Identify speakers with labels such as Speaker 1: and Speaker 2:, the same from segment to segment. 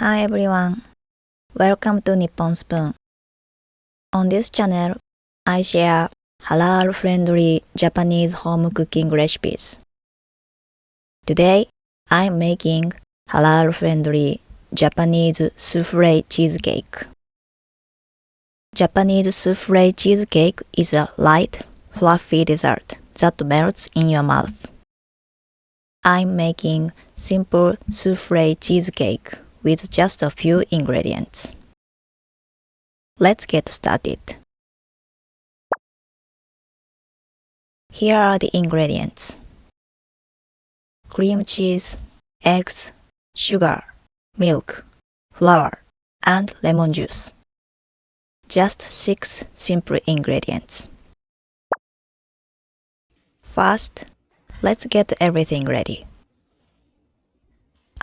Speaker 1: Hi everyone, welcome to Nippon Spoon. On this channel, I share halal-friendly Japanese home cooking recipes. Today, I'm making halal-friendly Japanese soufflé cheesecake. Japanese soufflé cheesecake is a light, fluffy dessert that melts in your mouth. I'm making simple soufflé cheesecake with just a few ingredients. Let's get started. Here are the ingredients: cream cheese, eggs, sugar, milk, flour, and lemon juice. Just 6 simple ingredients. First, let's get everything ready.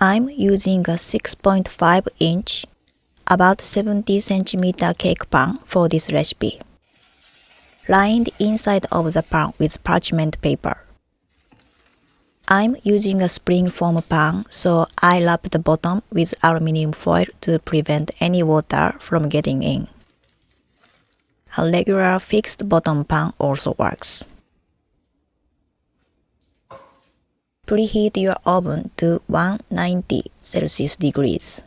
Speaker 1: I'm using a 6.5-inch, about 70 cm cake pan for this recipe. Line the inside of the pan with parchment paper. I'm using a spring foam pan, so I wrap the bottom with aluminum foil to prevent any water from getting in. A regular fixed bottom pan also works. Preheat your oven to 190 Celsius degrees.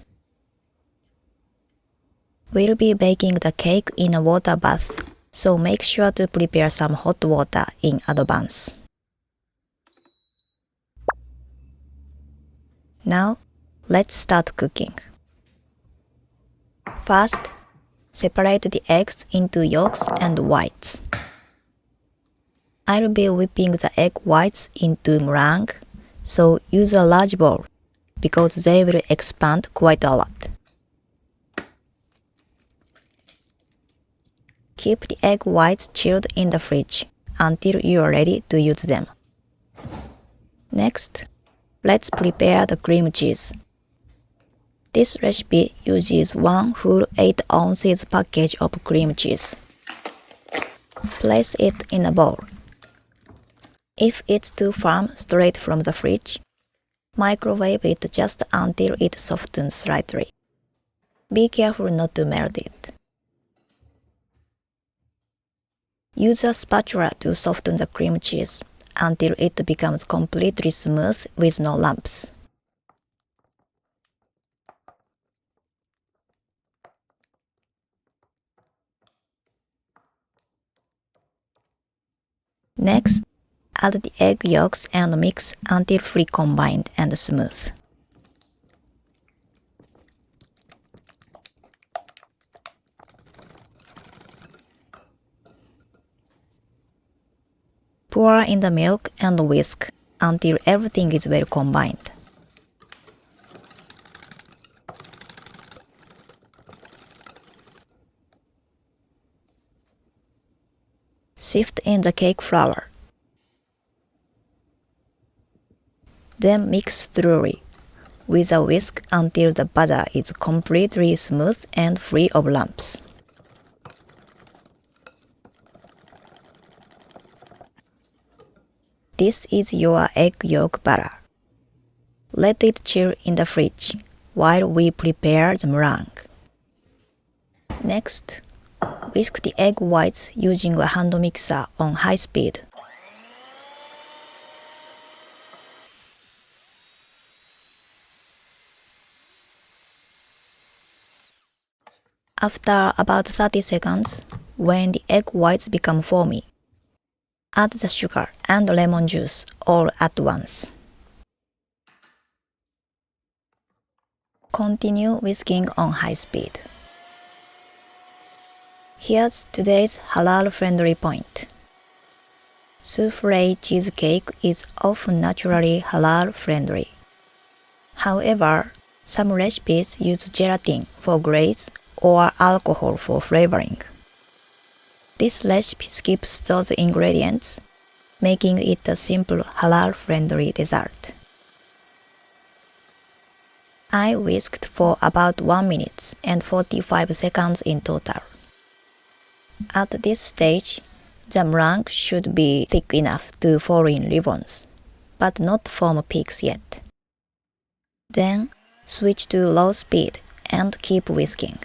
Speaker 1: We'll be baking the cake in a water bath, so make sure to prepare some hot water in advance. Now, let's start cooking. First, separate the eggs into yolks and whites. I'll be whipping the egg whites into meringue, so use a large bowl because they will expand quite a lot. Keep the egg whites chilled in the fridge until you are ready to use them. Next, let's prepare the cream cheese. This recipe uses 1 full 8 ounces package of cream cheese. Place it in a bowl. If it's too firm straight from the fridge, microwave it just until it softens slightly. Be careful not to melt it. Use a spatula to soften the cream cheese until it becomes completely smooth with no lumps. Next, add the egg yolks and mix until fully combined and smooth. Pour in the milk and whisk until everything is well combined. Sift in the cake flour. Then mix thoroughly with a whisk until the batter is completely smooth and free of lumps. This is your egg yolk batter. Let it chill in the fridge while we prepare the meringue. Next, whisk the egg whites using a hand mixer on high speed. After about 30 seconds, when the egg whites become foamy, add the sugar and lemon juice all at once. Continue whisking on high speed. Here's today's halal-friendly point. Soufflé cheesecake is often naturally halal-friendly. However, some recipes use gelatin for glaze or alcohol for flavoring. This recipe skips those ingredients, making it a simple halal-friendly dessert. I whisked for about 1 minute and 45 seconds in total. At this stage, the meringue should be thick enough to fall in ribbons, but not form peaks yet. Then, Switch to low speed and keep whisking.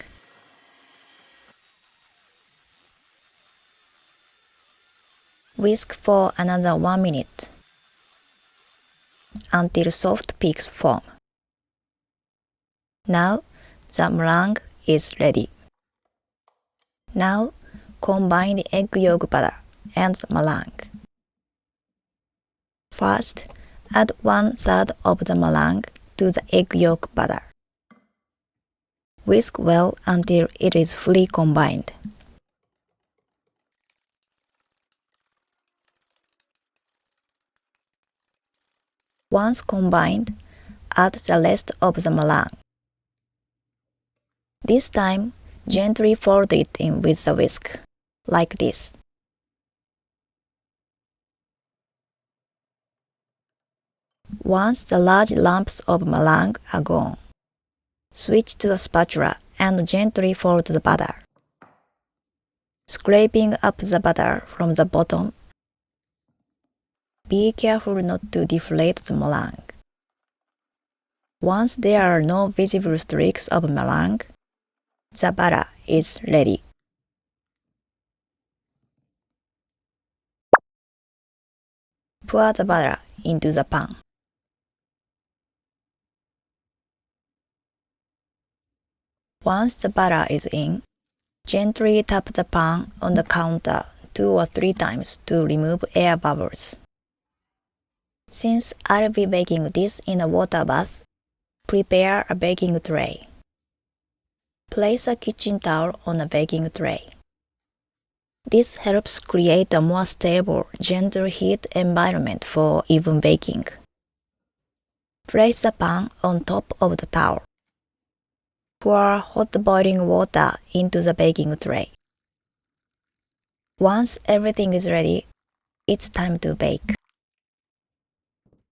Speaker 1: Whisk for another 1 minute until soft peaks form. Now the meringue is ready. Now combine the egg yolk butter and the meringue. First, add 1/3 of the meringue to the egg yolk butter. Whisk well until it is fully combined. Once combined, add the rest of the meringue. This time, gently fold it in with the whisk, like this. Once the large lumps of meringue are gone, switch to a spatula and gently fold the butter, scraping up the butter from the bottom. Be careful not to deflate the meringue. Once there are no visible streaks of meringue, the butter is ready. Pour the butter into the pan. Once the butter is in, gently tap the pan on the counter 2 or 3 times to remove air bubbles. Since I'll be baking this in a water bath, prepare a baking tray. Place a kitchen towel on a baking tray. This helps create a more stable, gentle heat environment for even baking. Place the pan on top of the towel. Pour hot boiling water into the baking tray. Once everything is ready, it's time to bake.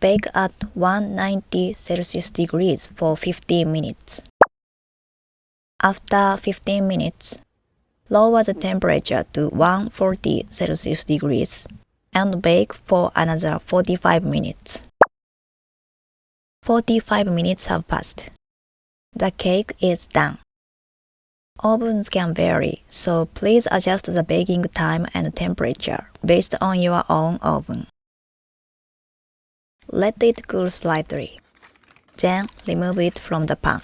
Speaker 1: Bake at 190 Celsius degrees for 15 minutes. After 15 minutes, lower the temperature to 140 Celsius degrees and bake for another 45 minutes. 45 minutes have passed. The cake is done. Ovens can vary, so please adjust the baking time and temperature based on your own oven. Let it cool slightly. Then remove it from the pan.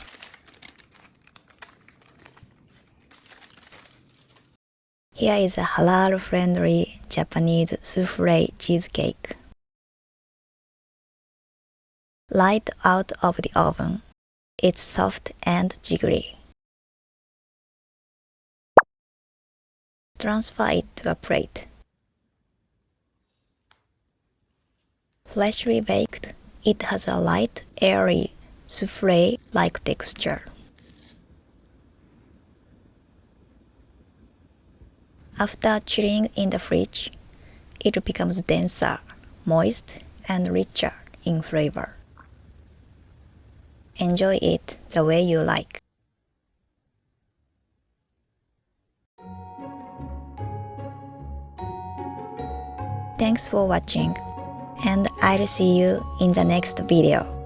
Speaker 1: Here is a halal-friendly Japanese soufflé cheesecake. Right out of the oven, it's soft and jiggly. Transfer it to a plate. Freshly baked, it has a light, airy, soufflé-like texture. After chilling in the fridge, it becomes denser, moist, and richer in flavor. Enjoy it the way you like. Thanks for watching, and I'll see you in the next video.